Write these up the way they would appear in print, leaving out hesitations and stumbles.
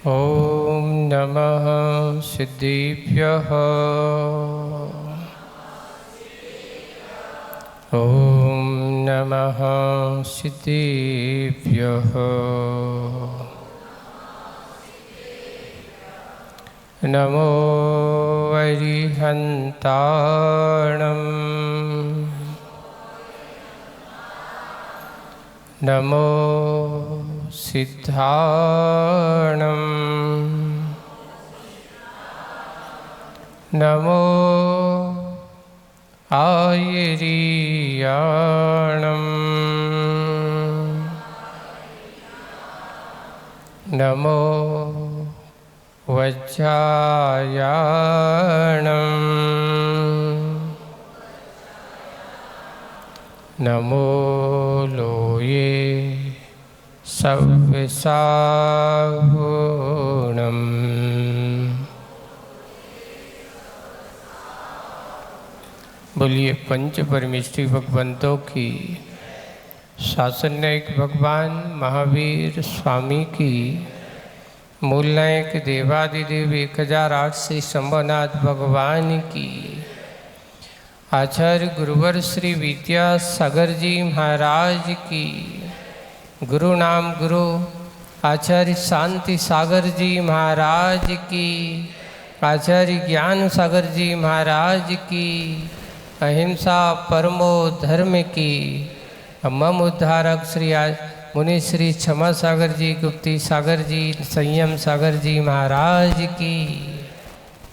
ॐ नमः सिद्धेभ्यः। ॐ नमः सिद्धेभ्यः। नमो अरिहन्ताणं। नमो सिद्धाणं। नमो आयरीयाणं। नमो वज्रायाणं। नमो लोये सव्यसाहुणम्। बोलिए पंच परमेष्ठी भगवंतों की, शासन नायक भगवान महावीर स्वामी की, मूल नायक देवादिदेव 1008 श्री शंभुनाथ भगवान की, आचार्य गुरुवर श्री विद्यासागर जी महाराज की, गुरु नाम गुरु आचार्य शांति सागर जी महाराज की, आचार्य ज्ञान सागर जी महाराज की, अहिंसा परमो धर्म की, मम उद्धारक श्री मुनि श्री क्षमा सागर जी, गुप्ती सागर जी, संयम सागर जी महाराज की,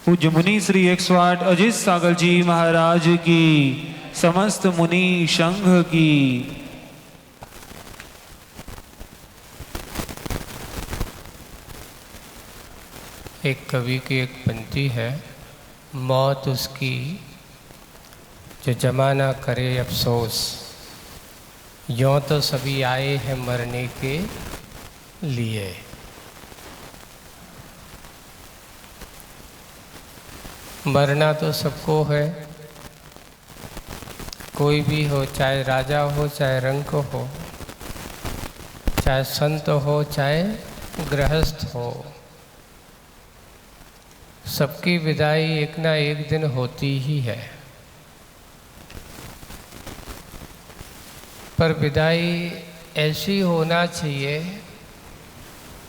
पूज्य मुनि श्री 108 अजित सागर जी महाराज की, समस्त मुनि संघ की। एक कवि की एक पंक्ति है, मौत उसकी जो जमाना करे अफसोस, यों तो सभी आए हैं मरने के लिए। मरना तो सबको है, कोई भी हो, चाहे राजा हो, चाहे रंक हो, चाहे संत हो, चाहे गृहस्थ हो, सबकी विदाई एक ना एक दिन होती ही है। पर विदाई ऐसी होना चाहिए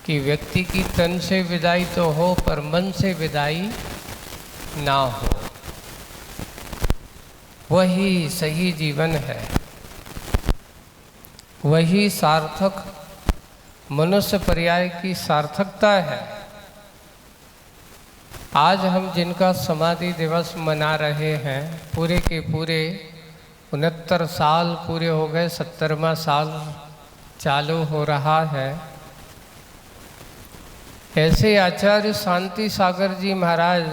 कि व्यक्ति की तन से विदाई तो हो पर मन से विदाई ना हो। वही सही जीवन है, वही सार्थक मनुष्य पर्याय की सार्थकता है। आज हम जिनका समाधि दिवस मना रहे हैं, पूरे के पूरे 69 साल पूरे हो गए, 70वां साल चालू हो रहा है। ऐसे आचार्य शांति सागर जी महाराज,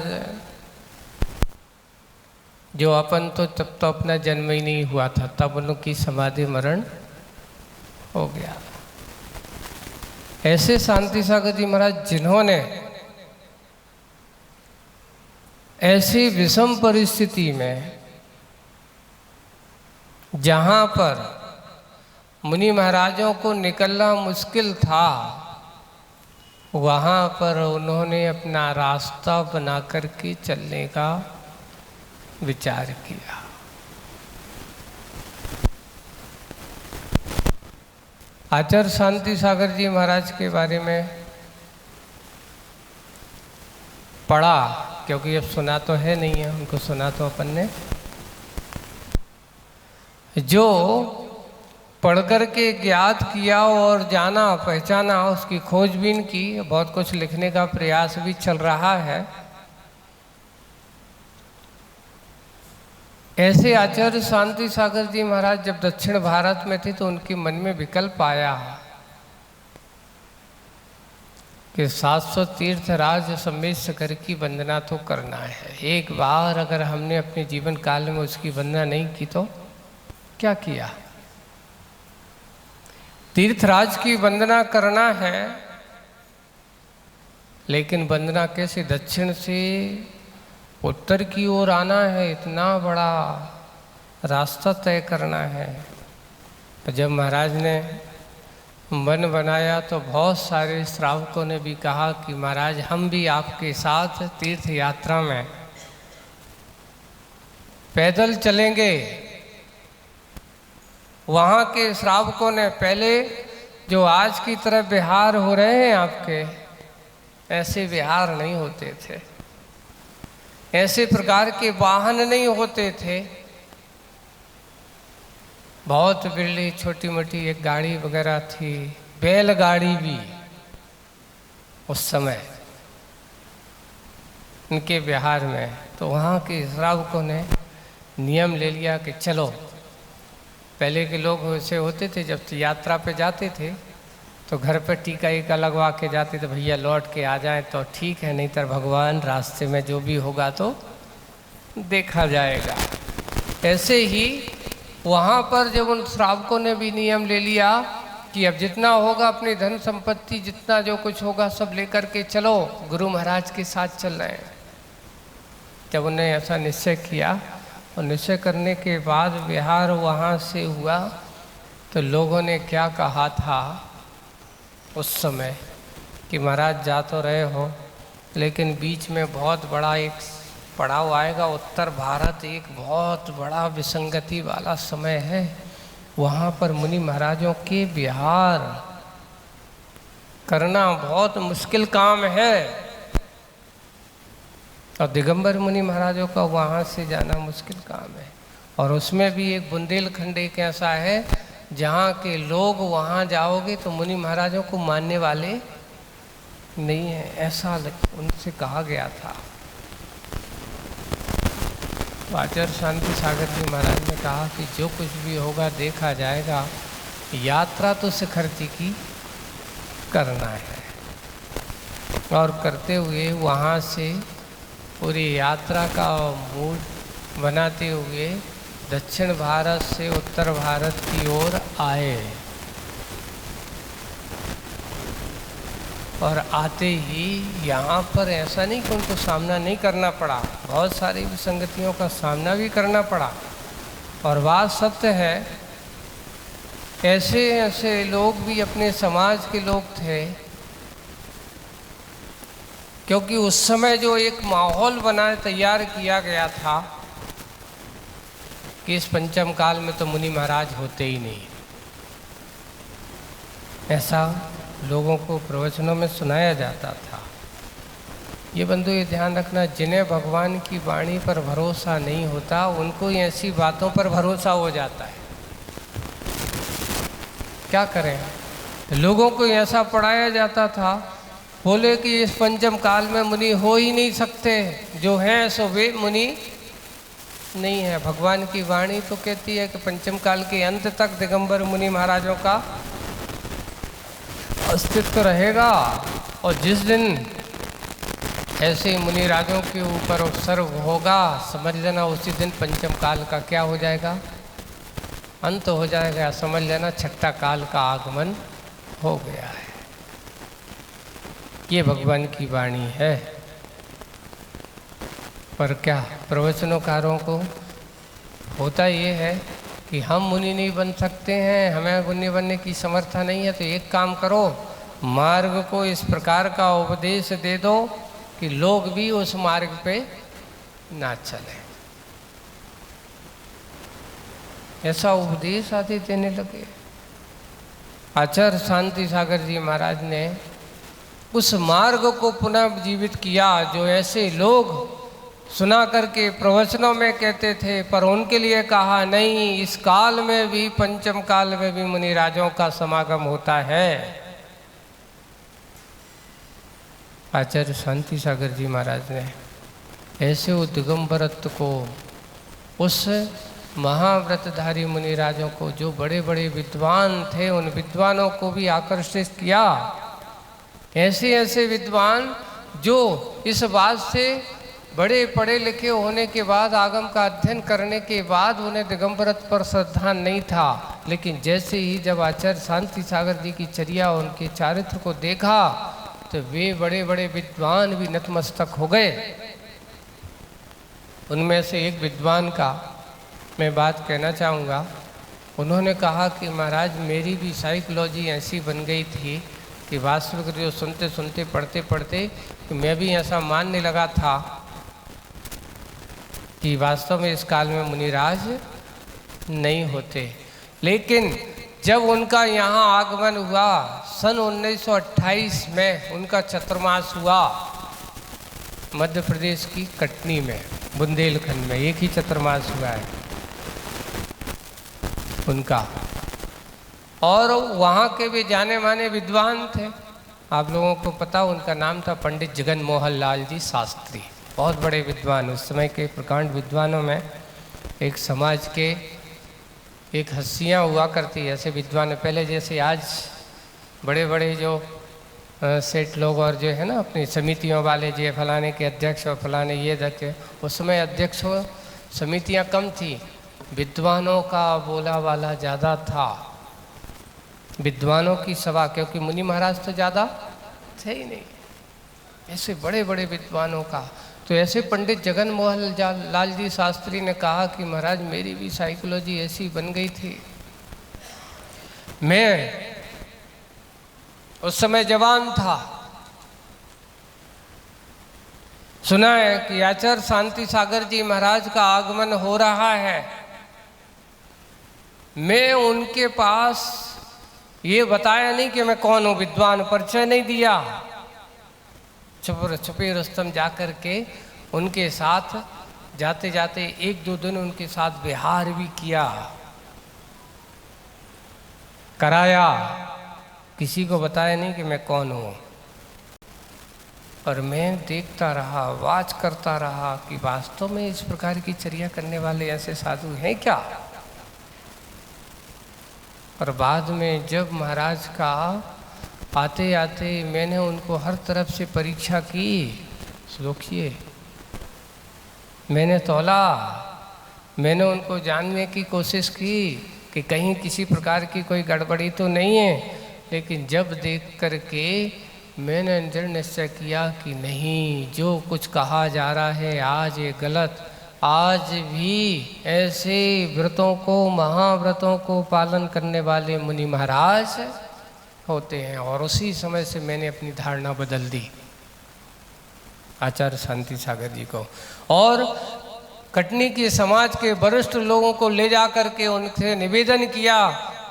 जो अपन तो तब तो अपना जन्म ही नहीं हुआ था, तब उनकी समाधि मरण हो गया। ऐसे शांति सागर जी महाराज जिन्होंने ऐसी विषम परिस्थिति में, जहाँ पर मुनि महाराजों को निकलना मुश्किल था, वहाँ पर उन्होंने अपना रास्ता बना कर के चलने का विचार किया। आचार्य शांति सागर जी महाराज के बारे में पढ़ा, क्योंकि अब सुना तो है नहीं है, उनको सुना तो अपन ने। जो पढ़ कर के ज्ञात किया और जाना पहचाना, उसकी खोजबीन की, बहुत कुछ लिखने का प्रयास भी चल रहा है। ऐसे आचार्य शांति सागर जी महाराज जब दक्षिण भारत में थे तो उनके मन में विकल्प आया कि 700 तीर्थराज समेत सागर की वंदना तो करना है। एक बार अगर हमने अपने जीवन काल में उसकी वंदना नहीं की तो क्या किया। तीर्थराज की वंदना करना है, लेकिन वंदना कैसे? दक्षिण से उत्तर की ओर आना है, इतना बड़ा रास्ता तय करना है। जब महाराज ने मन बनाया तो बहुत सारे श्रावकों ने भी कहा कि महाराज हम भी आपके साथ तीर्थ यात्रा में पैदल चलेंगे। वहाँ के श्रावकों ने पहले जो आज की तरह विहार हो रहे हैं आपके, ऐसे विहार नहीं होते थे, ऐसे प्रकार के वाहन नहीं होते थे। बहुत बिरली छोटी मोटी एक गाड़ी वगैरह थी, बैलगाड़ी भी उस समय इनके बिहार में। तो वहाँ के श्रावकों ने नियम ले लिया कि चलो, पहले के लोग ऐसे होते थे जब यात्रा पे जाते थे तो घर पर टीका ईका लगवा के जाते थे, भैया लौट के आ जाए तो ठीक है, नहीं तो भगवान रास्ते में जो भी होगा तो देखा जाएगा। ऐसे ही वहाँ पर जब उन श्रावकों ने भी नियम ले लिया कि अब जितना होगा अपनी धन संपत्ति जितना जो कुछ होगा सब लेकर के चलो, गुरु महाराज के साथ चल रहे हैं। जब उन्हें ऐसा निश्चय किया और निश्चय करने के बाद विहार वहाँ से हुआ तो लोगों ने क्या कहा था उस समय कि महाराज जा तो रहे हो लेकिन बीच में बहुत बड़ा एक पड़ाव आएगा, उत्तर भारत एक बहुत बड़ा विसंगति वाला समय है, वहाँ पर मुनि महाराजों के विहार करना बहुत मुश्किल काम है और दिगंबर मुनि महाराजों का वहाँ से जाना मुश्किल काम है। और उसमें भी एक बुंदेलखंड एक ऐसा है जहाँ के लोग वहाँ जाओगे तो मुनि महाराजों को मानने वाले नहीं है, ऐसा उनसे कहा गया था। तो आचार्य शांति सागर जी महाराज ने कहा कि जो कुछ भी होगा देखा जाएगा, यात्रा तो शिखर जी की करना है। और करते हुए वहाँ से पूरी यात्रा का मूड बनाते हुए दक्षिण भारत से उत्तर भारत की ओर आए और आते ही यहाँ पर ऐसा नहीं कि उनको सामना नहीं करना पड़ा, बहुत सारी विसंगतियों का सामना भी करना पड़ा। और बात सत्य है, ऐसे ऐसे लोग भी अपने समाज के लोग थे, क्योंकि उस समय जो एक माहौल बनाए तैयार किया गया था कि इस पंचम काल में तो मुनि महाराज होते ही नहीं, ऐसा लोगों को प्रवचनों में सुनाया जाता था। ये बंधु ये ध्यान रखना, जिन्हें भगवान की वाणी पर भरोसा नहीं होता उनको ऐसी बातों पर भरोसा हो जाता है। क्या करें, लोगों को ऐसा पढ़ाया जाता था, बोले कि इस पंचम काल में मुनि हो ही नहीं सकते, जो हैं सो वे मुनि नहीं है। भगवान की वाणी तो कहती है कि पंचम काल के अंत तक दिगंबर मुनि महाराजों का अस्तित्व रहेगा और जिस दिन ऐसे मुनि राजों के ऊपर उत्सर्ग होगा, समझ लेना उसी दिन पंचम काल का क्या हो जाएगा, अंत हो जाएगा। समझ लेना छठा काल का आगमन हो गया है। ये भगवान की वाणी है। पर क्या प्रवचनकारों को होता ये है कि हम मुनि नहीं बन सकते हैं, हमें मुनि बनने की समर्था नहीं है, तो एक काम करो, मार्ग को इस प्रकार का उपदेश दे दो कि लोग भी उस मार्ग पे ना चलें। ऐसा उपदेश आदि देने लगे। आचार्य शांति सागर जी महाराज ने उस मार्ग को पुनः जीवित किया जो ऐसे लोग सुना करके प्रवचनों में कहते थे, पर उनके लिए कहा नहीं, इस काल में भी पंचम काल में भी मुनि राजों का समागम होता है। आचार्य शांति सागर जी महाराज ने ऐसे दिगंबरत्व को, उस महाव्रतधारी मुनि राजों को, जो बड़े बड़े विद्वान थे, उन विद्वानों को भी आकर्षित किया। ऐसे ऐसे विद्वान जो इस बात से बड़े पढ़े लिखे होने के बाद, आगम का अध्ययन करने के बाद उन्हें दिगंबरत्व पर श्रद्धा नहीं था, लेकिन जैसे ही जब आचार्य शांति सागर जी की चर्या, उनके चारित्र को देखा तो वे बड़े बड़े विद्वान भी नतमस्तक हो गए। उनमें से एक विद्वान का मैं बात कहना चाहूँगा उन्होंने कहा कि महाराज मेरी भी साइकोलॉजी ऐसी बन गई थी कि वास्तविक जो सुनते सुनते पढ़ते पढ़ते कि मैं भी ऐसा मानने लगा था कि वास्तव में इस काल में मुनिराज नहीं होते। लेकिन जब उनका यहाँ आगमन हुआ सन 1928 में, उनका चतुर्मास हुआ मध्य प्रदेश की कटनी में, बुंदेलखंड में, एक ही चतुर्मास हुआ है उनका। और वहाँ के भी जाने माने विद्वान थे, आप लोगों को पता, उनका नाम था पंडित जगन मोहन लाल जी शास्त्री। बहुत बड़े विद्वान, उस समय के प्रकांड विद्वानों में एक समाज के एक हस्तियाँ हुआ करती, ऐसे विद्वान पहले जैसे आज बड़े बड़े जो सेठ लोग और जो है ना अपनी समितियों वाले, जो फलाने के अध्यक्ष और फलाने ये अध्यक्ष, उस समय अध्यक्ष हो समितियाँ कम थी, विद्वानों का बोला वाला ज़्यादा था, विद्वानों की सभा, क्योंकि मुनि महाराज तो ज़्यादा थे ही नहीं, ऐसे बड़े बड़े विद्वानों का। तो ऐसे पंडित जगन मोहन लाल जी शास्त्री ने कहा कि महाराज मेरी भी साइकोलॉजी ऐसी बन गई थी, मैं उस समय जवान था, सुना है कि आचार्य शांति सागर जी महाराज का आगमन हो रहा है, मैं उनके पास ये बताया नहीं कि मैं कौन हूँ, विद्वान परिचय नहीं दिया, छुपे रुस्तम जाकर के उनके साथ जाते जाते 1-2 दिन उनके साथ विहार भी किया, कराया, किसी को बताया नहीं कि मैं कौन हूँ। और मैं देखता रहा, वाच करता रहा कि वास्तव में इस प्रकार की चर्या करने वाले ऐसे साधु हैं क्या। और बाद में जब महाराज का आते आते मैंने उनको हर तरफ से परीक्षा की, देखिए मैंने तौला, मैंने उनको जानने की कोशिश की कि कहीं किसी प्रकार की कोई गड़बड़ी तो नहीं है, लेकिन जब देख कर के मैंने दृढ़ निश्चय किया कि नहीं, जो कुछ कहा जा रहा है आज ये गलत। आज भी ऐसे व्रतों को, महाव्रतों को पालन करने वाले मुनि महाराज होते हैं। और उसी समय से मैंने अपनी धारणा बदल दी आचार्य शांति सागर जी को, और कटनी के समाज के वरिष्ठ लोगों को ले जा करके उनसे निवेदन किया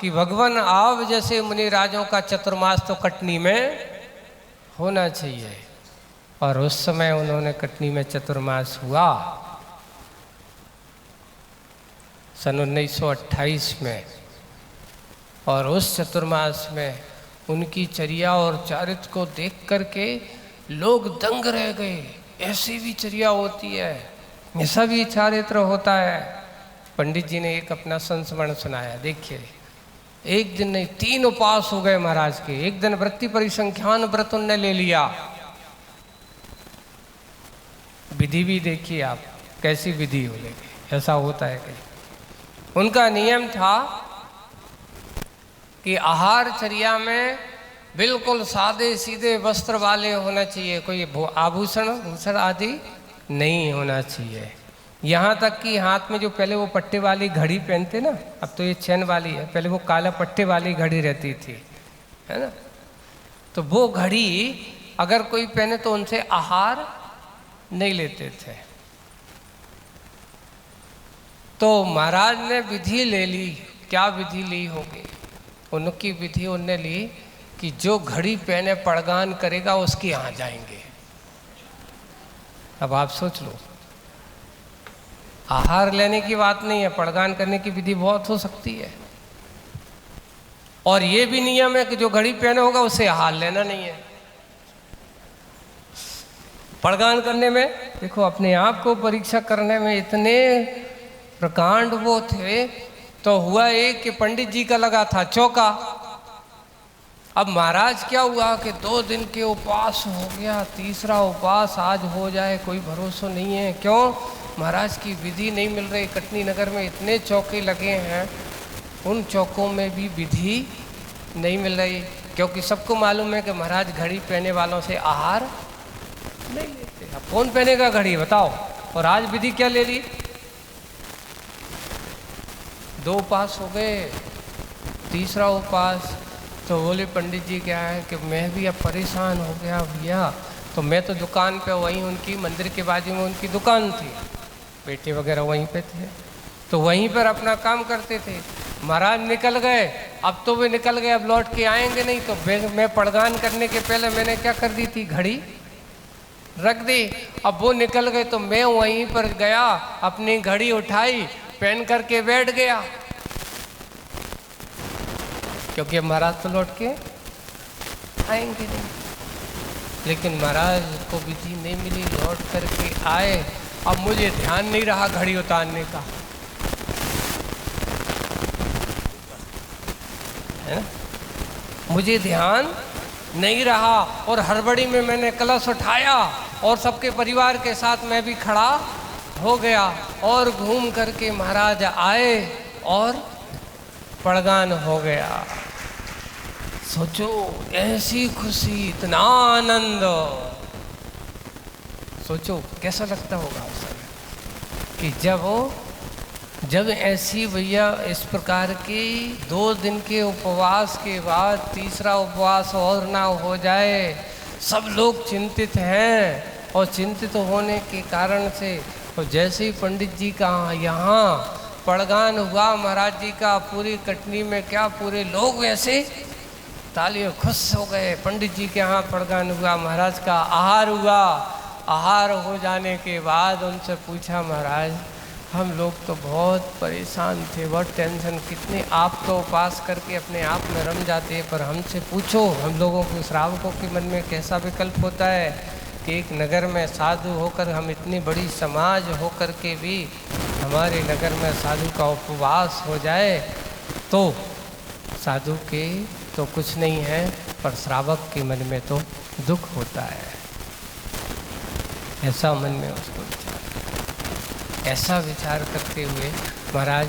कि भगवान आप जैसे मुनि राजों का चतुर्मास तो कटनी में होना चाहिए। और उस समय उन्होंने कटनी में चतुर्मास हुआ सन 1928 में, और उस चतुर्मास में उनकी चर्या और चारित्र को देख करके लोग दंग रह गए। ऐसी भी चर्या होती है, ऐसा भी चारित्र होता है। पंडित जी ने एक अपना संस्मरण सुनाया, देखिए एक दिन नहीं 3 उपवास हो गए महाराज के। एक दिन वृत्ति परिसंख्यान व्रत उन्होंने ले लिया, विधि भी देखिए आप कैसी विधि हो लेगी, ऐसा होता है कहीं। उनका नियम था कि आहार चर्या में बिल्कुल सादे सीधे वस्त्र वाले होना चाहिए, कोई आभूषण भूषण आदि नहीं होना चाहिए। यहाँ तक कि हाथ में जो पहले वो पट्टे वाली घड़ी पहनते ना, अब तो ये चैन वाली है, पहले वो काला पट्टे वाली घड़ी रहती थी, है ना, तो वो घड़ी अगर कोई पहने तो उनसे आहार नहीं लेते थे। तो महाराज ने विधि ले ली। क्या विधि ली होगी? उनकी विधि उनने ली कि जो घड़ी पहने पड़गान करेगा उसके यहाँ जाएंगे। अब आप सोच लो, आहार लेने की बात नहीं है, पड़गान करने की विधि बहुत हो सकती है। और ये भी नियम है कि जो घड़ी पहने होगा उससे आहार लेना नहीं है। पड़गान करने में देखो, अपने आप को परीक्षा करने में इतने प्रकांड वो थे। तो हुआ एक कि पंडित जी का लगा था चौका। अब महाराज क्या हुआ कि 2 दिन के उपवास हो गया, तीसरा उपवास आज हो जाए कोई भरोसा नहीं है। क्यों? महाराज की विधि नहीं मिल रही। कटनी नगर में इतने चौके लगे हैं, उन चौकों में भी विधि नहीं मिल रही, क्योंकि सबको मालूम है कि महाराज घड़ी पहने वालों से आहार नहीं लेते। अब कौन पहनेगा घड़ी बताओ? और आज विधि क्या ले ली? 2 उपवास हो गए, तीसरा उपवास तो बोले पंडित जी क्या है कि मैं भी अब परेशान हो गया भैया। तो मैं तो दुकान पे, वहीं उनकी मंदिर के बाजू में उनकी दुकान थी, बेटे वगैरह वहीं पे थे, तो वहीं पर अपना काम करते थे। महाराज निकल गए, अब तो वे निकल गए, अब लौट के आएंगे नहीं। तो मैं पड़गान करने के पहले मैंने क्या कर दी थी, घड़ी रख दी। अब वो निकल गए तो मैं वहीं पर गया, अपनी घड़ी उठाई, पहन करके बैठ गया, क्योंकि महाराज तो लौट के आएंगे नहीं। लेकिन महाराज को विधि नहीं मिली, लौट करके आए। अब मुझे ध्यान नहीं रहा घड़ी उतारने का, है ना, मुझे ध्यान नहीं रहा। और हड़बड़ी में मैंने कलश उठाया और सबके परिवार के साथ मैं भी खड़ा हो गया और घूम करके महाराज आए और पड़गान हो गया। सोचो ऐसी खुशी, इतना आनंद, सोचो कैसा लगता होगा उस समय कि जब ऐसी भैया इस प्रकार के 2 दिन के उपवास के बाद तीसरा उपवास और ना हो जाए। सब लोग चिंतित हैं और चिंतित होने के कारण से, और जैसे ही पंडित जी का यहाँ पड़गान हुआ महाराज जी का, पूरी कटनी में क्या पूरे लोग ऐसे तालियों खुश हो गए। पंडित जी के यहाँ पड़गान हुआ, महाराज का आहार हुआ। आहार हो जाने के बाद उनसे पूछा, महाराज हम लोग तो बहुत परेशान थे, बहुत टेंशन, कितने आप तो उपास करके अपने आप में रम जाते हैं, पर हमसे पूछो, हम लोगों को श्रावकों के मन में कैसा विकल्प होता है कि एक नगर में साधु होकर, हम इतनी बड़ी समाज होकर के भी हमारे नगर में साधु का उपवास हो जाए तो साधु के तो कुछ नहीं है, पर श्रावक के मन में तो दुख होता है। ऐसा मन में उसको विचार, ऐसा विचार करते हुए महाराज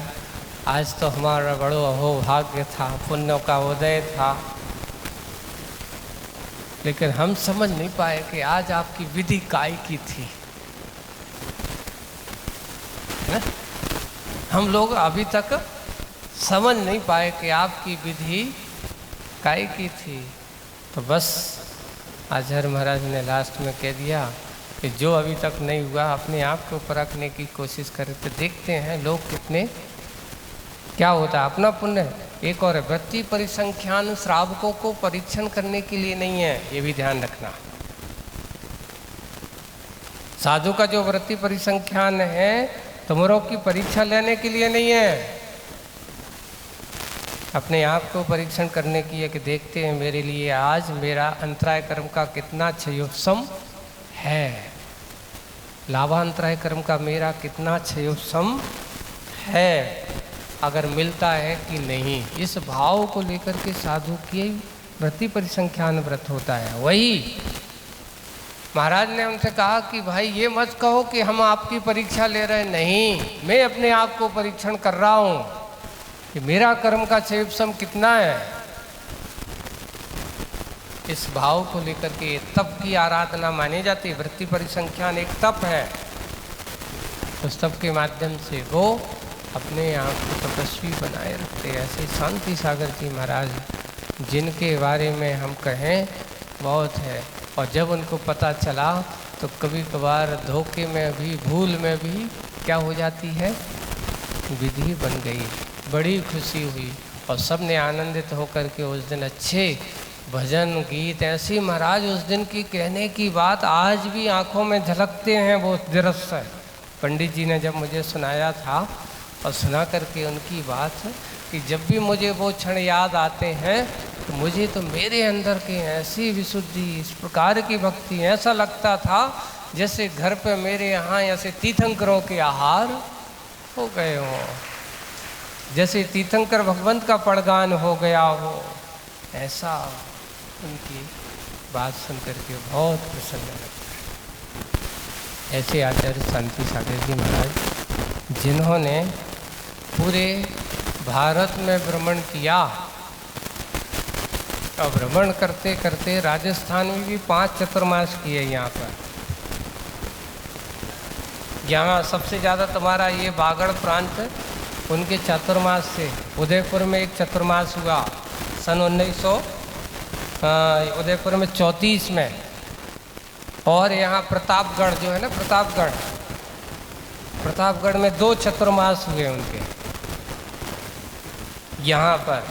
आज तो हमारा बड़ो अहोभाग्य था, पुण्यों का उदय था, लेकिन हम समझ नहीं पाए कि आज आपकी विधि काय की थी, है? हम लोग अभी तक समझ नहीं पाए कि आपकी विधि काय की थी। तो बस आचार्य महाराज ने लास्ट में कह दिया कि जो अभी तक नहीं हुआ अपने आप को परखने की कोशिश करें तो देखते हैं लोग कितने, क्या होता है अपना पुण्य। एक और वृत्ति परिसंख्यान श्रावकों को परीक्षण करने के लिए नहीं है, ये भी ध्यान रखना। साधु का जो वृत्ति परिसंख्यान है तुमरों की परीक्षा लेने के लिए नहीं है, अपने आप को परीक्षण करने की है कि देखते हैं मेरे लिए आज मेरा अंतराय कर्म का कितना क्षयोपशम है, लाभांतराय कर्म का मेरा कितना क्षयोपशम है, अगर मिलता है कि नहीं। इस भाव को लेकर के साधु की वृत्ति परिसंख्यान व्रत होता है। वही महाराज ने उनसे कहा कि भाई ये मत कहो कि हम आपकी परीक्षा ले रहे, नहीं, मैं अपने आप को परीक्षण कर रहा हूँ कि मेरा कर्म का क्षयोपशम कितना है। इस भाव को लेकर के तप की आराधना मानी जाती है। वृत्ति परिसंख्यान एक तप है, उस तप के माध्यम से वो अपने आप को तपस्वी बनाए रखते हैं। ऐसे शांति सागर जी महाराज जिनके बारे में हम कहें बहुत है, और जब उनको पता चला तो कभी कभार धोखे में भी, भूल में भी क्या हो जाती है, विधि बन गई। बड़ी खुशी हुई और सब ने आनंदित होकर के उस दिन अच्छे भजन गीत, ऐसी महाराज उस दिन की कहने की बात आज भी आंखों में झलकते हैं वो दृश्य। पंडित जी ने जब मुझे सुनाया था और सुना करके उनकी बात कि जब भी मुझे वो क्षण याद आते हैं तो मुझे तो मेरे अंदर की ऐसी विशुद्धि, इस प्रकार की भक्ति, ऐसा लगता था जैसे घर पे मेरे यहाँ ऐसे तीर्थंकरों के आहार हो गए हों, जैसे तीर्थंकर भगवंत का पड़गान हो गया हो। ऐसा उनकी बात सुन करके बहुत प्रसन्न लगता है। ऐसे आचार्य शांति सागर जी महाराज जिन्होंने पूरे भारत में भ्रमण किया, और भ्रमण करते करते राजस्थान में भी 5 चतुर्मास किए। यहाँ पर, यहाँ सबसे ज़्यादा तुम्हारा ये बागड़ प्रांत उनके चातुर्मास से उदयपुर में एक चातुर्मास हुआ सन 1900 उदयपुर में 34 में। और यहाँ प्रतापगढ़ जो है ना, प्रतापगढ़ में 2 चातुर्मास हुए उनके यहाँ पर।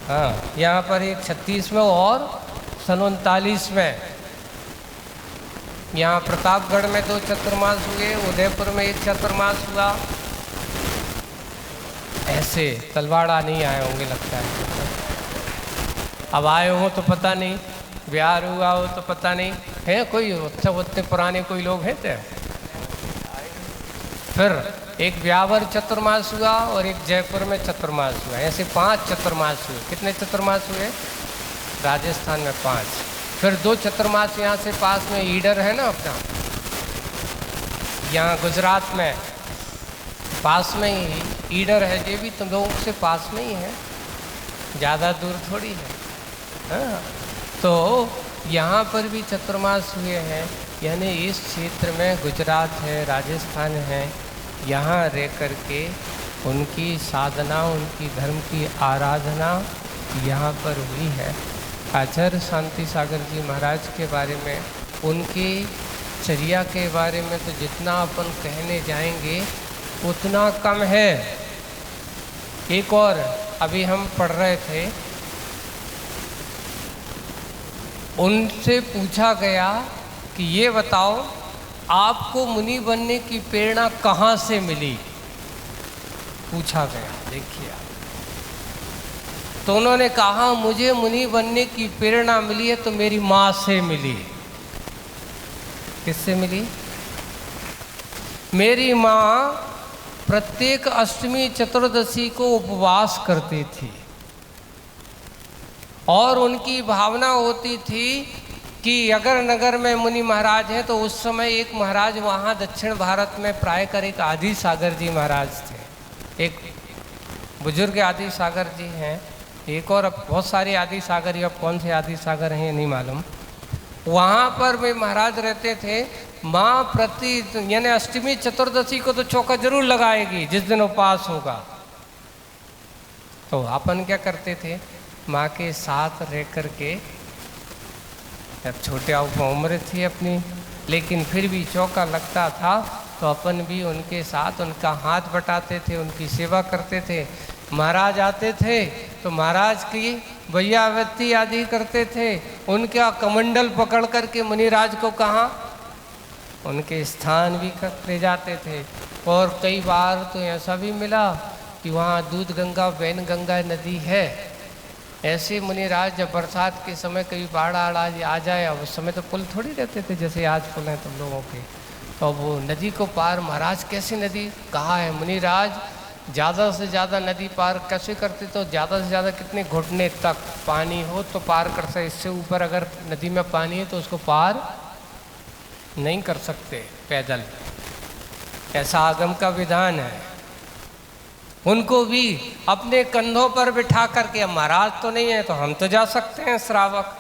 हाँ, यहाँ पर एक 36 में और सन 39 में। यहाँ प्रतापगढ़ में 2 चातुर्मास हुए, उदयपुर में एक चातुर्मास हुआ। ऐसे तलवाड़ा नहीं आए होंगे लगता है, अब आए हो तो पता नहीं, बिहार हुआ हो तो पता नहीं है। कोई उतने पुराने कोई लोग हैं तो। फिर एक ब्यावर चतुर्मास हुआ और एक जयपुर में चतुर्मास हुआ। ऐसे 5 चतुर्मास हुए। कितने चतुर्मास हुए? राजस्थान में 5। फिर 2 चतुर्मास यहाँ से पास में ईडर है ना अपना, यहाँ गुजरात में पास में ही ईडर है, ये भी तुम लोगों से पास में ही है, ज़्यादा दूर थोड़ी है। हाँ, तो यहाँ पर भी चतुर्मास हुए हैं। यानी इस क्षेत्र में गुजरात है, राजस्थान है, यहाँ रह कर के उनकी साधना, उनकी धर्म की आराधना यहाँ पर हुई है। आचार्य शांति सागर जी महाराज के बारे में, उनकी चर्या के बारे में तो जितना अपन कहने जाएंगे उतना कम है। एक और अभी हम पढ़ रहे थे, उनसे पूछा गया कि ये बताओ आपको मुनि बनने की प्रेरणा कहाँ से मिली, पूछा गया। देखिए आप, तो उन्होंने कहा मुझे मुनि बनने की प्रेरणा मिली है तो मेरी माँ से मिली। किससे मिली? मेरी माँ प्रत्येक अष्टमी चतुर्दशी को उपवास करती थी और उनकी भावना होती थी कि अगर नगर में मुनि महाराज हैं तो उस समय एक महाराज वहाँ दक्षिण भारत में प्राय कर एक आदि सागर जी महाराज थे। एक बुजुर्ग आदि सागर जी हैं, एक और अब बहुत सारे आदि सागर, अब कौन से आदि सागर हैं नहीं मालूम। वहाँ पर वे महाराज रहते थे। माँ प्रति यानी अष्टमी चतुर्दशी को तो चौका जरूर लगाएगी जिस दिन उपवास होगा। तो अपन क्या करते थे, माँ के साथ रह कर के, जब छोटे उम्र थी अपनी, लेकिन फिर भी चौका लगता था तो अपन भी उनके साथ उनका हाथ बटाते थे, उनकी सेवा करते थे। महाराज आते थे तो महाराज की भैयावती आदि करते थे, उनका कमंडल पकड़ करके मुनिराज को कहाँ उनके स्थान भी ले जाते थे। और कई बार तो ऐसा भी मिला कि वहाँ दूध गंगा वैन गंगा नदी है, ऐसे मुनिराज जब बरसात के समय कभी बाढ़ आ जाए, अब उस समय तो पुल थोड़ी रहते थे जैसे आज पुल हैं तुम लोगों के, तो वो नदी को पार महाराज कैसे नदी कहाँ है, मुनिराज ज़्यादा से ज़्यादा नदी पार कैसे करते, तो ज़्यादा से ज़्यादा कितने घुटने तक पानी हो तो पार कर सकते, इससे ऊपर अगर नदी में पानी है तो उसको पार नहीं कर सकते पैदल, ऐसा आगम का विधान है। उनको भी अपने कंधों पर बिठा करके, महाराज तो नहीं है तो हम तो जा सकते हैं, श्रावक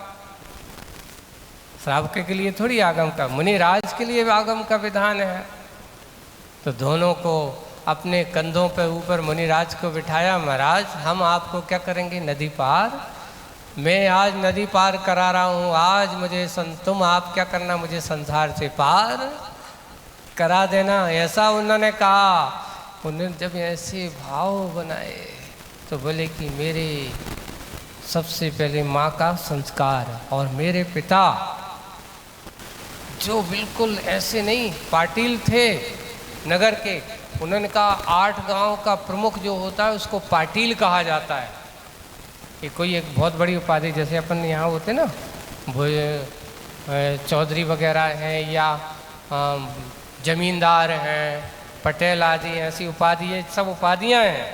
के लिए थोड़ी आगम का, मुनिराज के लिए आगम का विधान है। तो दोनों को अपने कंधों पर ऊपर मुनिराज को बिठाया, महाराज हम आपको क्या करेंगे, नदी पार, मैं आज नदी पार करा रहा हूँ, आज मुझे तुम आप क्या करना, मुझे संसार से पार करा देना, ऐसा उन्होंने कहा। उन्होंने जब ऐसे भाव बनाए तो बोले कि मेरे सबसे पहले माँ का संस्कार और मेरे पिता जो बिल्कुल ऐसे नहीं पाटिल थे नगर के, उन्होंने कहा 8 गांव का प्रमुख जो होता है उसको पाटिल कहा जाता है। ये कोई एक बहुत बड़ी उपाधि, जैसे अपन यहाँ होते ना चौधरी वगैरह हैं या जमींदार हैं, पटेल आदि, ऐसी उपाधि, ये सब उपाधियाँ हैं।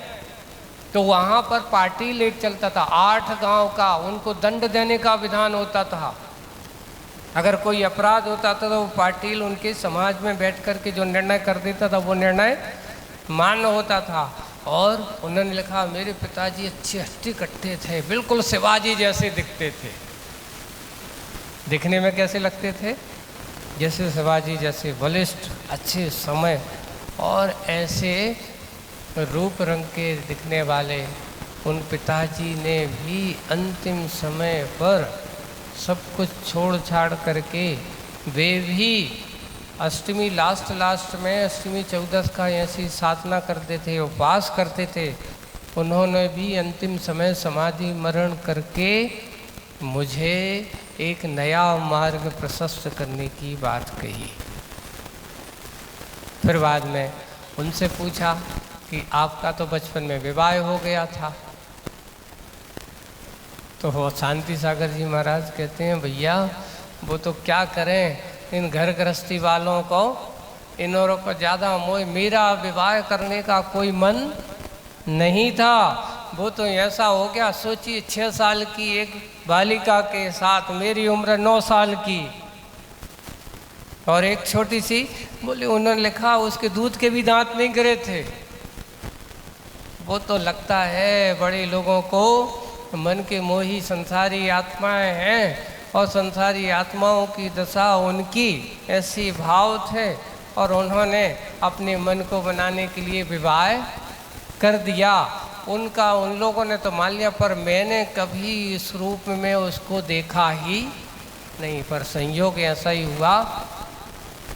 तो वहाँ पर पाटिल एक चलता था, 8 गांव का, उनको दंड देने का विधान होता था। अगर कोई अपराध होता था तो वो पाटिल उनके समाज में बैठ कर के जो निर्णय कर देता था वो निर्णय मान्य होता था। और उन्होंने लिखा मेरे पिताजी अच्छे हट्टी कट्टे थे, बिल्कुल शिवाजी जैसे दिखते थे। दिखने में कैसे लगते थे, जैसे शिवाजी जैसे बलिष्ठ, अच्छे समय, और ऐसे रूप रंग के दिखने वाले उन पिताजी ने भी अंतिम समय पर सब कुछ छोड़ छाड़ करके वे भी अष्टमी लास्ट में अष्टमी चौदस का ऐसी साधना करते थे, उपवास करते थे। उन्होंने भी अंतिम समय समाधि मरण करके मुझे एक नया मार्ग प्रशस्त करने की बात कही। फिर बाद में उनसे पूछा कि आपका तो बचपन में विवाह हो गया था। तो वो शांति सागर जी महाराज कहते हैं, भैया वो तो क्या करें, इन घर गृहस्थी वालों को, इन्हों को ज़्यादा मोह, मेरा विवाह करने का कोई मन नहीं था। वो तो ऐसा हो गया, सोचिए 6 साल की एक बालिका के साथ, मेरी उम्र 9 साल की और एक छोटी सी, बोले उन्होंने लिखा उसके दूध के भी दांत नहीं गिरे थे। वो तो लगता है बड़े लोगों को मन के मोही संसारी आत्माएं हैं और संसारी आत्माओं की दशा उनकी ऐसी भाव थे और उन्होंने अपने मन को बनाने के लिए विवाह कर दिया। उनका उन लोगों ने तो मान लिया, पर मैंने कभी इस रूप में उसको देखा ही नहीं। पर संयोग ऐसा ही हुआ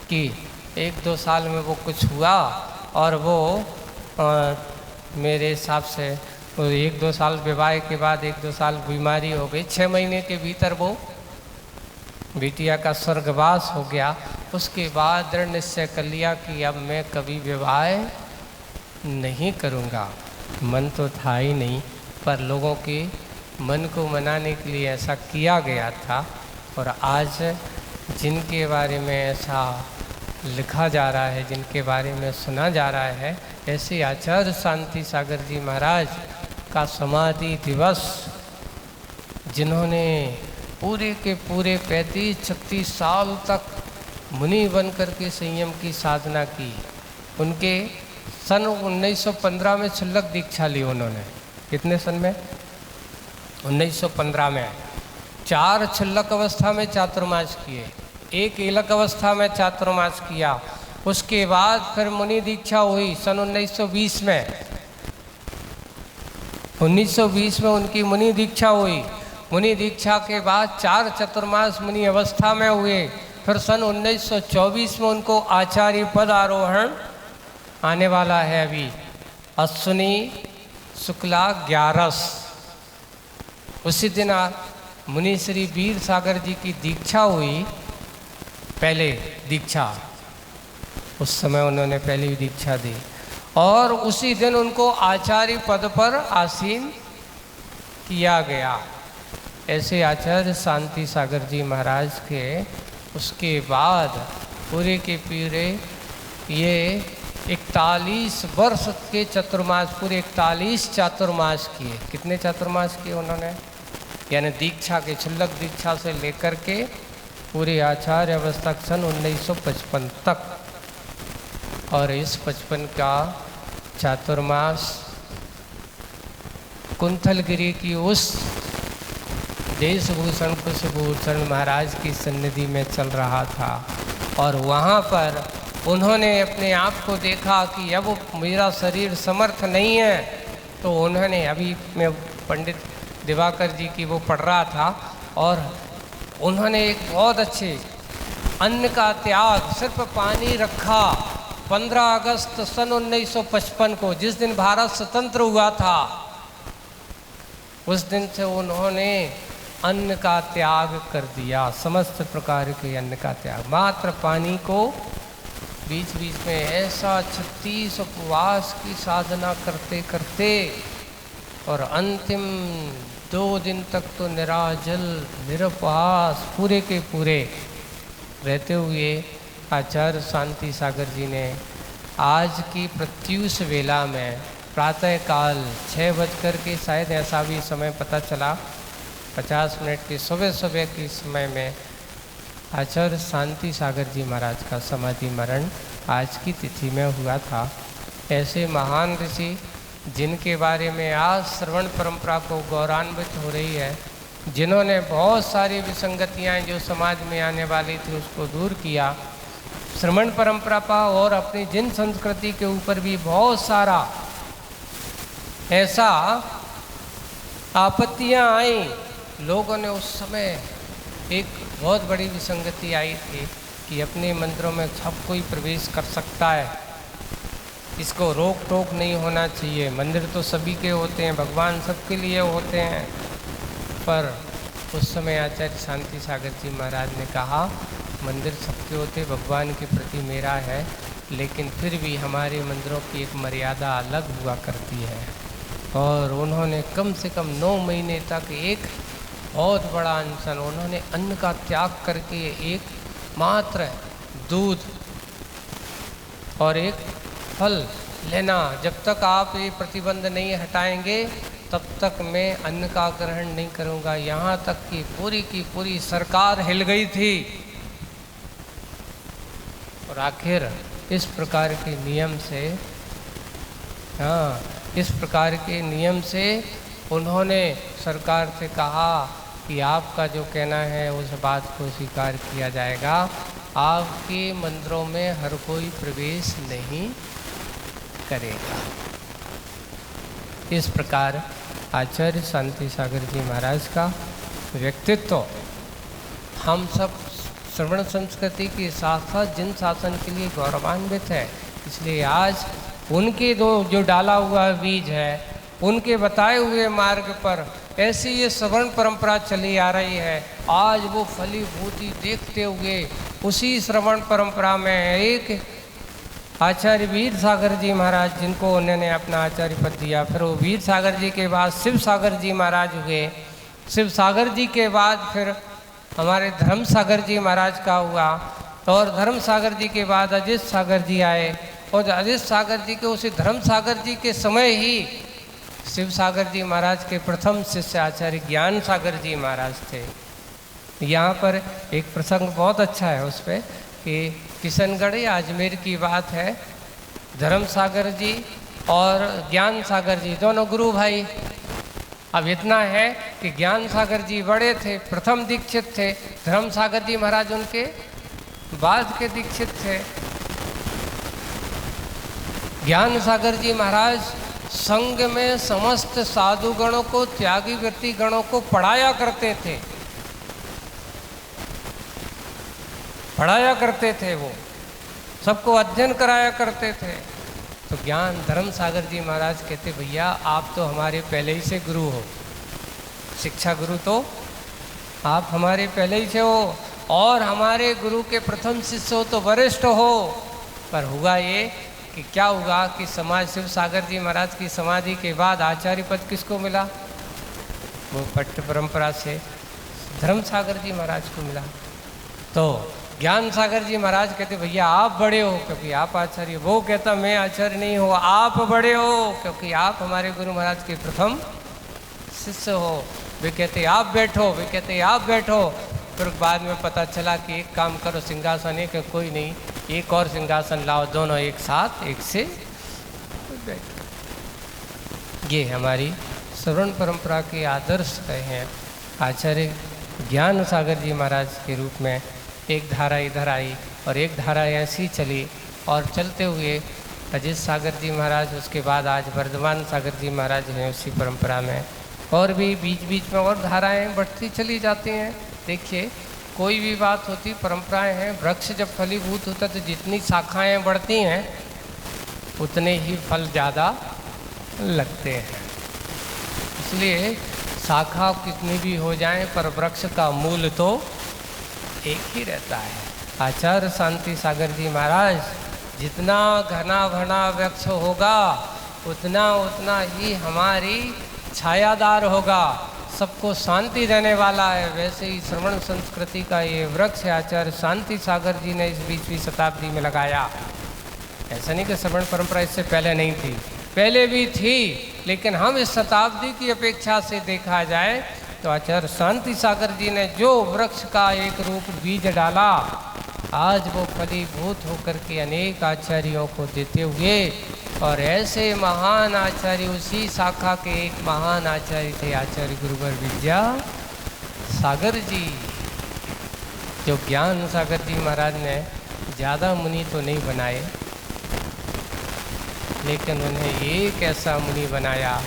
कि 1-2 साल में वो कुछ हुआ और वो मेरे हिसाब से 1-2 साल विवाह के बाद 1-2 साल बीमारी हो गई। 6 महीने के भीतर वो बिटिया का स्वर्गवास हो गया। उसके बाद दृढ़ निश्चय कर लिया कि अब मैं कभी विवाह नहीं करूँगा। मन तो था ही नहीं, पर लोगों के मन को मनाने के लिए ऐसा किया गया था। और आज जिनके बारे में ऐसा लिखा जा रहा है, जिनके बारे में सुना जा रहा है, ऐसे आचार्य शांति सागर जी महाराज का समाधि दिवस, जिन्होंने पूरे के पूरे 35-36 साल तक मुनि बन कर के संयम की साधना की। उनके सन 1915 में छुल्लक दीक्षा ली उन्होंने। कितने सन में? 1915 में 4 छुल्लक अवस्था में चातुर्मास किए, 1 एलक अवस्था में चातुर्मास किया। उसके बाद फिर मुनि दीक्षा हुई सन 1920 में। 1920 में उनकी मुनि दीक्षा हुई। मुनि दीक्षा के बाद 4 चातुर्मास मुनि अवस्था में हुए। फिर सन 1924 में उनको आचार्य पद आरोहण आने वाला है। अभी अश्विनी शुक्ला 11 उसी दिन मुनि श्री वीर सागर जी की दीक्षा हुई। पहले दीक्षा, उस समय उन्होंने पहली दीक्षा दी और उसी दिन उनको आचार्य पद पर आसीन किया गया। ऐसे आचार्य शांति सागर जी महाराज के उसके बाद पूरे के पूरे ये 41 वर्ष के चतुर्मास, पूरे 41 चातुर्मास किए। कितने चातुर्मास किए उन्होंने? यानी दीक्षा के, छुल्लक दीक्षा से लेकर के पूरे आचार्य अवस्था सन 1955 तक। और इस 55 का चातुर्मास कुंथलगिरी की उस देशभूषण पुष्पभूषण महाराज की सन्निधि में चल रहा था। और वहाँ पर उन्होंने अपने आप को देखा कि अब मेरा शरीर समर्थ नहीं है। तो उन्होंने, अभी मैं पंडित दिवाकर जी की वो पढ़ रहा था, और उन्होंने एक बहुत अच्छे अन्न का त्याग, सिर्फ पानी रखा। 15 अगस्त सन 1955 को, जिस दिन भारत स्वतंत्र हुआ था, उस दिन से उन्होंने अन्न का त्याग कर दिया, समस्त प्रकार के अन्न का त्याग। मात्र पानी को बीच बीच में ऐसा 36 उपवास की साधना करते करते और अंतिम 2 दिन तक तो निराजल निरुपवास पूरे के पूरे रहते हुए आचार्य शांति सागर जी ने आज की प्रत्यूष वेला में प्रातःकाल 6 बजकर के, शायद ऐसा भी समय पता चला, 50 मिनट की सुबह के समय में आचार्य शांति सागर जी महाराज का समाधि मरण आज की तिथि में हुआ था। ऐसे महान ऋषि जिनके बारे में आज श्रवण परंपरा को गौरवान्वित हो रही है, जिन्होंने बहुत सारी विसंगतियाँ जो समाज में आने वाली थी उसको दूर किया, श्रवण परंपरा का और अपनी जिन संस्कृति के ऊपर भी बहुत सारा ऐसा आपत्तियां आई, लोगों ने उस समय एक बहुत बड़ी विसंगति आई थी कि अपने मंदिरों में सब कोई प्रवेश कर सकता है, इसको रोक टोक नहीं होना चाहिए, मंदिर तो सभी के होते हैं, भगवान सबके लिए होते हैं। पर उस समय आचार्य शांति सागर जी महाराज ने कहा मंदिर सबके होते, भगवान के प्रति मेरा है, लेकिन फिर भी हमारे मंदिरों की एक मर्यादा अलग हुआ करती है। और उन्होंने कम से कम 9 महीने तक एक बहुत बड़ा अनशन, उन्होंने अन्न का त्याग करके एक मात्र दूध और एक फल लेना, जब तक आप ये प्रतिबंध नहीं हटाएंगे तब तक मैं अन्न का ग्रहण नहीं करूंगा। यहाँ तक कि पूरी की पूरी सरकार हिल गई थी। और आखिर इस प्रकार के नियम से, हाँ, इस प्रकार के नियम से उन्होंने सरकार से कहा कि आपका जो कहना है उस बात को स्वीकार किया जाएगा, आपके मंदिरों में हर कोई प्रवेश नहीं करेगा। इस प्रकार आचार्य शांति सागर जी महाराज का व्यक्तित्व हम सब श्रवण संस्कृति के साथ साथ जिन शासन के लिए गौरवान्वित है। इसलिए आज उनके जो डाला हुआ बीज है, उनके बताए हुए मार्ग पर ऐसी ये श्रवण परंपरा चली आ रही है। आज वो फलीभूति देखते हुए उसी श्रवण परंपरा में एक आचार्य वीर सागर जी महाराज, जिनको उन्होंने अपना आचार्य पद दिया, फिर वो वीर सागर जी के बाद शिव सागर जी महाराज हुए, शिव सागर जी के बाद फिर हमारे धर्म सागर जी महाराज का हुआ, और धर्म सागर जी के बाद अजित सागर जी आए, और अजित सागर जी के उसी धर्म सागर जी के समय ही शिव सागर जी महाराज के प्रथम शिष्य आचार्य ज्ञान सागर जी महाराज थे। यहाँ पर एक प्रसंग बहुत अच्छा है उस पर कि किशनगढ़ या अजमेर की बात है, धर्म सागर जी और ज्ञान सागर जी दोनों गुरु भाई। अब इतना है कि ज्ञान सागर जी बड़े थे, प्रथम दीक्षित थे, धर्म सागर जी महाराज उनके बाद के दीक्षित थे। ज्ञान सागर जी महाराज संघ में समस्त साधुगणों को, त्यागी व्यक्ति गणों को पढ़ाया करते थे, वो सबको अध्ययन कराया करते थे। तो ज्ञान धर्म सागर जी महाराज कहते, भैया आप तो हमारे पहले ही से गुरु हो, शिक्षा गुरु तो आप हमारे पहले ही से हो, और हमारे गुरु के प्रथम शिष्य हो तो वरिष्ठ हो। पर हुआ ये कि क्या हुआ कि समाज शिव सागर जी महाराज की समाधि के बाद आचार्य पद किसको मिला? वो पट्ट परंपरा से धर्म सागर जी महाराज को मिला। तो ज्ञान सागर जी महाराज कहते, भैया आप बड़े हो क्योंकि आप आचार्य, वो कहता मैं आचार्य नहीं हूँ, आप बड़े हो क्योंकि आप हमारे गुरु महाराज के प्रथम शिष्य हो। वे कहते आप बैठो, वे कहते आप बैठो। फिर बाद में पता चला कि एक काम करो, सिंहासन एक, कोई नहीं, एक और सिंहासन लाओ, दोनों एक साथ एक से बैठो। ये हमारी श्रवण परंपरा के आदर्श रहे हैं। आचार्य ज्ञान सागर जी महाराज के रूप में एक धारा इधर आई और एक धारा ऐसी चली, और चलते हुए अजित सागर जी महाराज, उसके बाद आज वर्धमान सागर जी महाराज हैं उसी परंपरा में, और भी बीच बीच में और धाराएं बढ़ती चली जाती हैं। देखिए कोई भी बात होती, परंपराएं हैं, वृक्ष जब फलीभूत होता तो जितनी शाखाएं बढ़ती हैं उतने ही फल ज़्यादा लगते हैं। इसलिए शाखा कितनी भी हो जाए पर वृक्ष का मूल तो एक ही रहता है। आचार्य शांति सागर जी महाराज, जितना घना घना वृक्ष होगा उतना उतना ही हमारी छायादार होगा, सबको शांति देने वाला है। वैसे ही श्रवण संस्कृति का ये वृक्ष आचार्य शांति सागर जी ने इस 20वीं शताब्दी में लगाया। ऐसा नहीं कि श्रवण परंपरा इससे पहले नहीं थी, पहले भी थी, लेकिन हम इस शताब्दी की अपेक्षा से देखा जाए तो आचार्य शांति सागर जी ने जो वृक्ष का एक रूप बीज डाला, आज वो फलीभूत होकर के अनेक आचार्यों को देते हुए, और ऐसे महान आचार्य, उसी शाखा के एक महान आचार्य थे आचार्य गुरुवर विद्या सागर जी, जो ज्ञान सागर जी महाराज ने ज़्यादा मुनि तो नहीं बनाए, लेकिन उन्हें एक ऐसा मुनि बनाया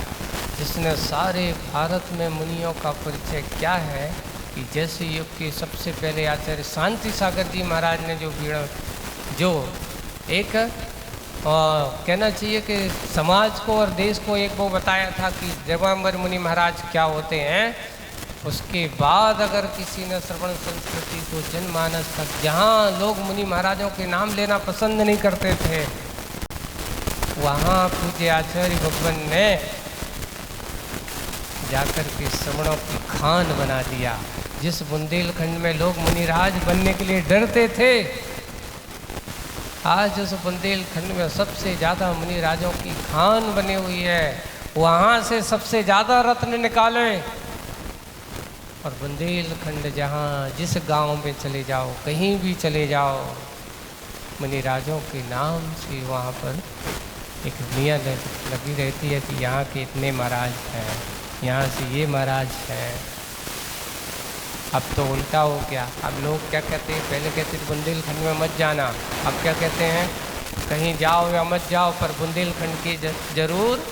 जिसने सारे भारत में मुनियों का परिचय क्या है कि जैसे युग के सबसे पहले आचार्य शांति सागर जी महाराज ने जो एक कहना चाहिए कि समाज को और देश को एक वो बताया था कि जवाम्बर मुनि महाराज क्या होते हैं। उसके बाद अगर किसी ने श्रवण संस्कृति को जनमानस तक, जहाँ लोग मुनि महाराजों के नाम लेना पसंद नहीं करते थे, वहाँ पूज्य आचार्य भगवान ने जाकर के श्रवणों की खान बना दिया। जिस बुंदेलखंड में लोग मुनिराज बनने के लिए डरते थे, आज उस बुंदेलखंड में सबसे ज़्यादा मुनिराजों की खान बनी हुई है। वहाँ से सबसे ज़्यादा रत्न निकाले और बुंदेलखंड जहाँ जिस गांव में चले जाओ, कहीं भी चले जाओ, मुनिराजों के नाम से वहाँ पर एक दुनिया लगी रहती है कि यहाँ के इतने महाराज हैं, यहाँ से ये महाराज हैं। अब तो उल्टा हो गया। अब लोग क्या कहते हैं, पहले कहते थे बुंदेलखंड में मत जाना, अब क्या कहते हैं, कहीं जाओ या मत जाओ पर बुंदेलखंड की जरूर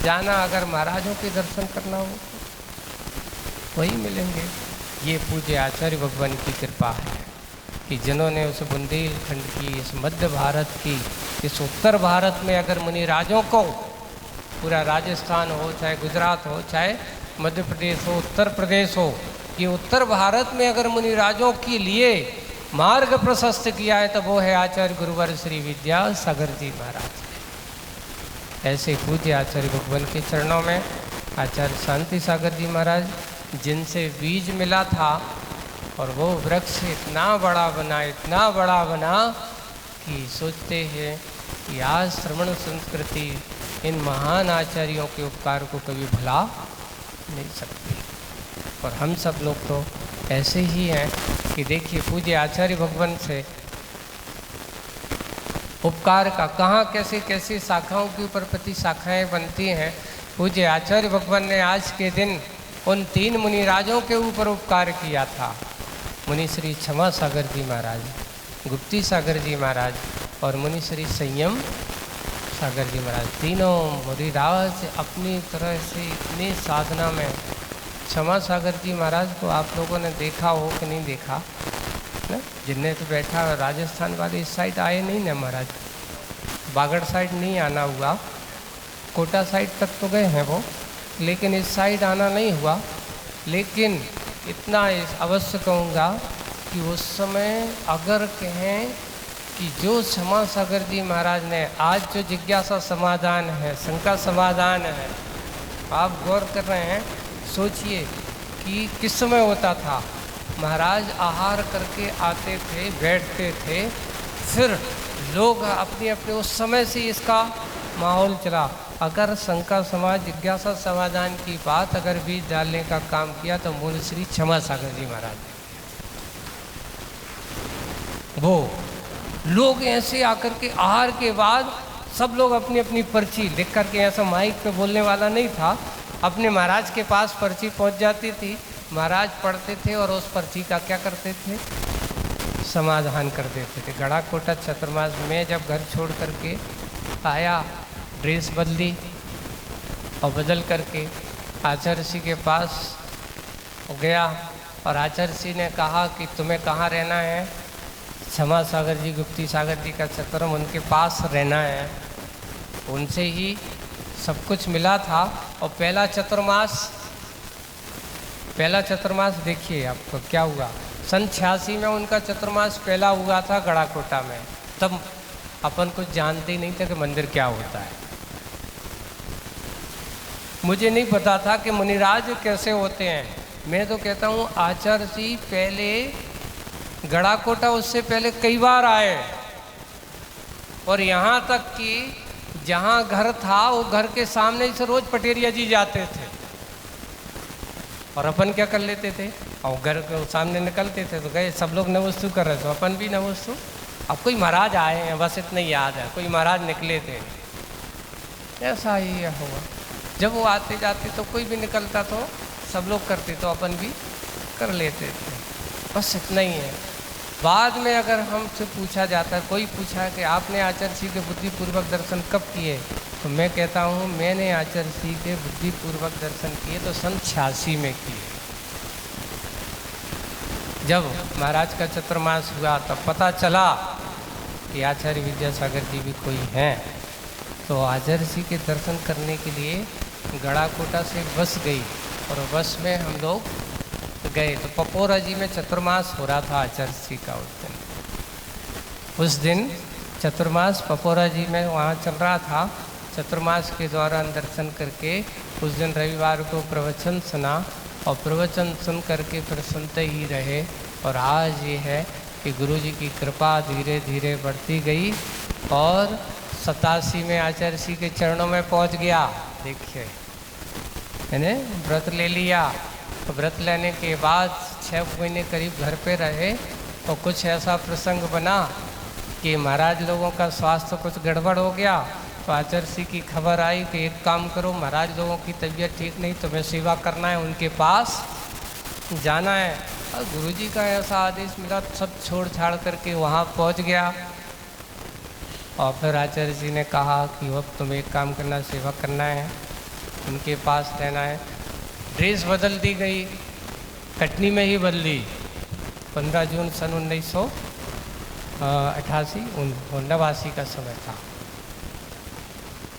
जाना, अगर महाराजों के दर्शन करना हो वही मिलेंगे। ये पूज्य आचार्य भगवान की कृपा है कि जिन्होंने उस बुंदेलखंड की, इस मध्य भारत की, इस उत्तर भारत में अगर मुनिराजों को, पूरा राजस्थान हो, चाहे गुजरात हो, चाहे मध्य प्रदेश हो, उत्तर प्रदेश हो, ये उत्तर भारत में अगर मुनिराजों के लिए मार्ग प्रशस्त किया है तो वो है आचार्य गुरुवर श्री विद्यासागर जी महाराज। ऐसे पूज्य आचार्य भगवान के चरणों में आचार्य शांति सागर जी महाराज, जिनसे बीज मिला था और वो वृक्ष इतना बड़ा बना, इतना बड़ा बना कि सोचते हैं कि आज श्रवण संस्कृति इन महान आचार्यों के उपकार को कभी भुला नहीं सकती। और हम सब लोग तो ऐसे ही हैं कि देखिए पूज्य आचार्य भगवान से उपकार का कहाँ कैसे कैसे शाखाओं के ऊपर प्रति शाखाएँ बनती हैं। पूज्य आचार्य भगवान ने आज के दिन उन 3 मुनिराजों के ऊपर उपकार किया था। मुनि श्री क्षमा सागर जी महाराज, गुप्ती सागर जी महाराज और मुनि श्री संयम सागर जी महाराज। तीनों मुनिराज अपनी तरह से इतनी साधना में, क्षमा सागर जी महाराज को आप लोगों ने देखा हो कि नहीं देखा ना, जिनने तो बैठा राजस्थान वाले इस साइड आए नहीं ना महाराज, बागड़ साइड नहीं आना हुआ, कोटा साइड तक तो गए हैं वो, लेकिन इस साइड आना नहीं हुआ। लेकिन इतना इस अवश्य कहूँगा कि उस समय अगर कहें कि जो क्षमा सागर जी महाराज ने आज जो जिज्ञासा समाधान है, शंका समाधान है, आप गौर कर रहे हैं, सोचिए कि किस समय होता था। महाराज आहार करके आते थे, बैठते थे, फिर लोग अपने अपने उस समय से इसका माहौल चला। अगर शंका समाज जिज्ञासा समाधान की बात अगर बीज डालने का काम किया तो मूल श्री क्षमा सागर जी महाराज ने। वो लोग ऐसे आकर के आहार के बाद सब लोग अपनी अपनी पर्ची लिख करके, ऐसा माइक पे बोलने वाला नहीं था, अपने महाराज के पास पर्ची पहुंच जाती थी, महाराज पढ़ते थे और उस पर्ची का क्या करते थे, समाधान कर देते थे। गड़ा कोटा चतुर्मास में जब घर छोड़ करके आया, ड्रेस बदली और बदल करके आचार्य जी के पास गया और आचार्य जी ने कहा कि तुम्हें कहाँ रहना है, क्षमा सागर जी, गुप्ती सागर जी का चतुर्म, उनके पास रहना है। उनसे ही सब कुछ मिला था। और पहला चतुर्मास देखिए आपको क्या हुआ, सन 86 में उनका चतुर्मास पहला हुआ था गड़ाकोटा में। तब अपन कुछ जानते ही नहीं थे कि मंदिर क्या होता है। मुझे नहीं पता था कि मुनिराज कैसे होते हैं। मैं तो कहता हूँ आचार्य जी पहले गड़ाकोटा उससे पहले कई बार आए और यहाँ तक कि जहाँ घर था वो घर के सामने से रोज पटेरिया जी जाते थे और अपन क्या कर लेते थे, और घर के सामने निकलते थे तो गए, सब लोग नवस्तु कर रहे थे, अपन भी नवस्तु। अब कोई महाराज आए हैं बस इतना ही याद है, कोई महाराज निकले थे, ऐसा ही हुआ। जब वो आते जाते तो कोई भी निकलता तो सब लोग करते तो अपन भी कर लेते थे, बस इतना ही है। बाद में अगर हमसे पूछा जाता है, कोई पूछा है कि आपने आचार्य श्री के बुद्धिपूर्वक दर्शन कब किए, तो मैं कहता हूँ मैंने आचार्य श्री के बुद्धिपूर्वक दर्शन किए तो सन 86 में किए। जब महाराज का चतुर्मास हुआ तब पता चला कि आचार्य विद्यासागर जी भी कोई हैं, तो आचार्य श्री के दर्शन करने के लिए गड़ाकोटा से बस गई और बस में हम लोग गए। तो पपोरा जी में चतुर्मास हो रहा था आचार्य श्री का उस दिन चतुर्मास पपोरा जी में वहाँ चल रहा था। चतुर्मास के दौरान दर्शन करके उस दिन रविवार को प्रवचन सुना और प्रवचन सुन करके फिर सुनते ही रहे। और आज ये है कि गुरु जी की कृपा धीरे धीरे बढ़ती गई और 87 में आचार्य श्री के चरणों में पहुंच गया। देखिए मैंने व्रत ले लिया, तो व्रत लेने के बाद 6 महीने करीब घर पे रहे और कुछ ऐसा प्रसंग बना कि महाराज लोगों का स्वास्थ्य कुछ गड़बड़ हो गया। तो आचार्य श्री की खबर आई कि एक काम करो, महाराज लोगों की तबीयत ठीक नहीं, तुम्हें सेवा करना है, उनके पास जाना है। और गुरु जी का ऐसा आदेश मिला, सब छोड़ छाड़ करके वहाँ पहुँच गया। और फिर आचार्य जी ने कहा कि अब तुम एक काम करना, सेवा करना है, उनके पास रहना है। ड्रेस बदल दी गई, कटनी में ही बदली। 15 जून सन 1988 का समय था।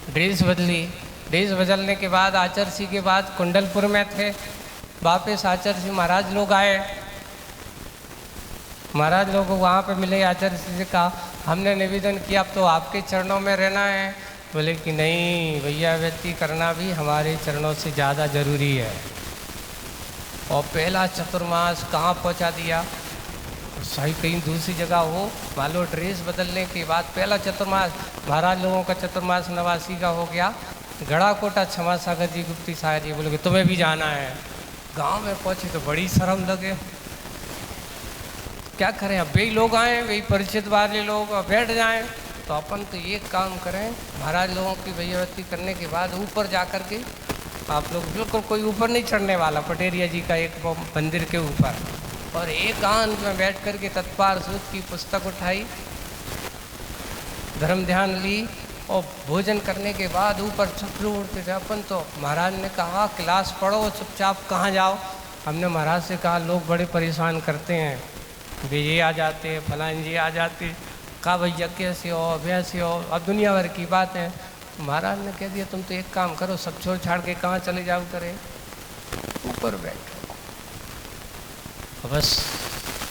ड्रेस बदली, ड्रेस बदलने के बाद आचार्य श्री के बाद कुंडलपुर में थे। वापस आचार्य श्री महाराज लोग आए, महाराज लोग वहाँ पे मिले। आचार्य श्री से कहा हमने निवेदन किया अब तो आपके चरणों में रहना है। बोले कि नहीं भैया, व्यक्ति करना भी हमारे चरणों से ज़्यादा ज़रूरी है। और पहला चतुर्मास कहाँ पहुँचा दिया, सही कहीं दूसरी जगह हो। मान लो ड्रेस बदलने के बाद पहला चतुर्मास महाराज लोगों का चतुर्मास 89 का हो गया। गड़ाकोटा क्षमा सागर जी, गुप्ती सागर जी बोले कि तुम्हें भी जाना है। गांव में पहुँचे तो बड़ी शर्म लगे, क्या करें, अब वही लोग आए, वही परिचित वाले लोग बैठ जाएं। तो अपन तो ये काम करें, महाराज लोगों की भैयावती करने के बाद ऊपर जा कर के आप लोग, बिल्कुल कोई ऊपर नहीं चढ़ने वाला, पटेरिया जी का एक मंदिर के ऊपर, और एकांत में बैठ कर के तत्पार सूत की पुस्तक उठाई, धर्म ध्यान ली और भोजन करने के बाद ऊपर चक्र उड़ते थे। अपन तो महाराज ने कहा क्लास पढ़ो, चुपचाप कहाँ जाओ। हमने महाराज से कहा लोग बड़े परेशान करते हैं, वे ये आ जाते हैं, फलान जी आ जाते, कहा भैया कैसे हो, वैसे हो, अब दुनिया भर की बात है। तो महाराज ने कह दिया तुम तो एक काम करो, सब छोड़ छाड़ के कहाँ चले जाओ करे, ऊपर बैठो। बस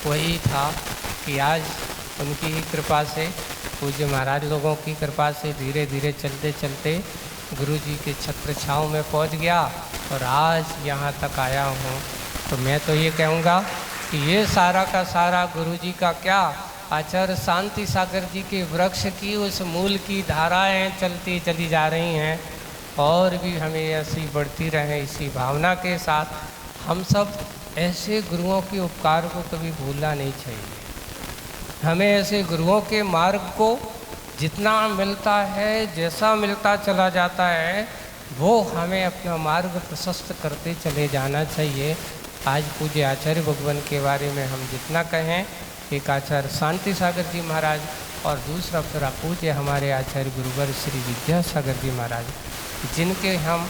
वही था कि आज उनकी ही कृपा से, पूज्य महाराज लोगों की कृपा से धीरे धीरे चलते चलते गुरु जी के छत्र छाँव में पहुंच गया और आज यहाँ तक आया हूँ। तो मैं तो ये कहूँगा कि ये सारा का सारा गुरु जी का क्या, आचार्य शांति सागर जी के वृक्ष की उस मूल की धाराएँ चलती चली जा रही हैं और भी हमें ऐसी बढ़ती रहें। इसी भावना के साथ हम सब ऐसे गुरुओं के उपकार को कभी भूलना नहीं चाहिए। हमें ऐसे गुरुओं के मार्ग को जितना मिलता है, जैसा मिलता चला जाता है, वो हमें अपना मार्ग प्रशस्त करते चले जाना चाहिए। आज पूज्य आचार्य भगवान के बारे में हम जितना कहें, एक आचार्य शांति सागर जी महाराज और दूसरा फिर पूज्य हमारे आचार्य गुरुवर श्री विद्यासागर जी महाराज, जिनके हम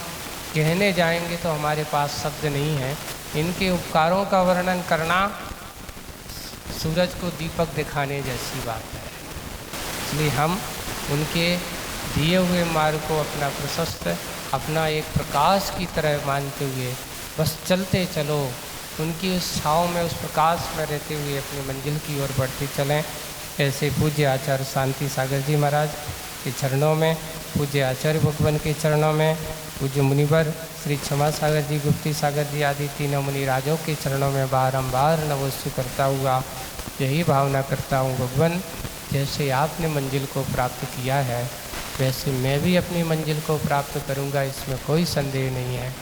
कहने जाएंगे तो हमारे पास शब्द नहीं है। इनके उपकारों का वर्णन करना सूरज को दीपक दिखाने जैसी बात है। इसलिए हम उनके दिए हुए मार्ग को अपना प्रशस्त, अपना एक प्रकाश की तरह मानते हुए बस चलते चलो, उनकी उस छाँव में, उस प्रकाश में रहते हुए अपनी मंजिल की ओर बढ़ते चलें। ऐसे पूज्य आचार्य शांति सागर जी महाराज के चरणों में, पूज्य आचार्य भगवान के चरणों में, पूज्य मुनिवर श्री क्षमा सागर जी, गुप्ती सागर जी आदि तीनों मुनिराजों के चरणों में बारंबार नमस्ते करता हुआ यही भावना करता हूँ भगवान, जैसे आपने मंजिल को प्राप्त किया है वैसे मैं भी अपनी मंजिल को प्राप्त करूँगा, इसमें कोई संदेह नहीं है।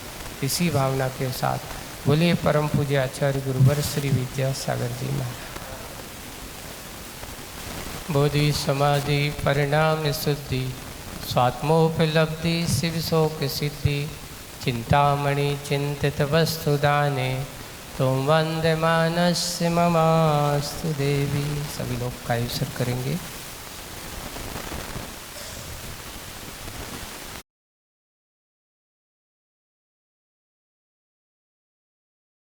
इसी भावना के साथ बोलिए परम पूज्य आचार्य गुरुवर श्री विद्यासागर जी महाराज। बोधि समाधि परिणाम शुद्धि, स्वात्मोपलब्धि शिव शोक सिद्धि, चिंतामणि चिंतित वस्तुदाने, तुम वंदे मानस्य ममास्तु देवी। सभी लोग कायसर करेंगे।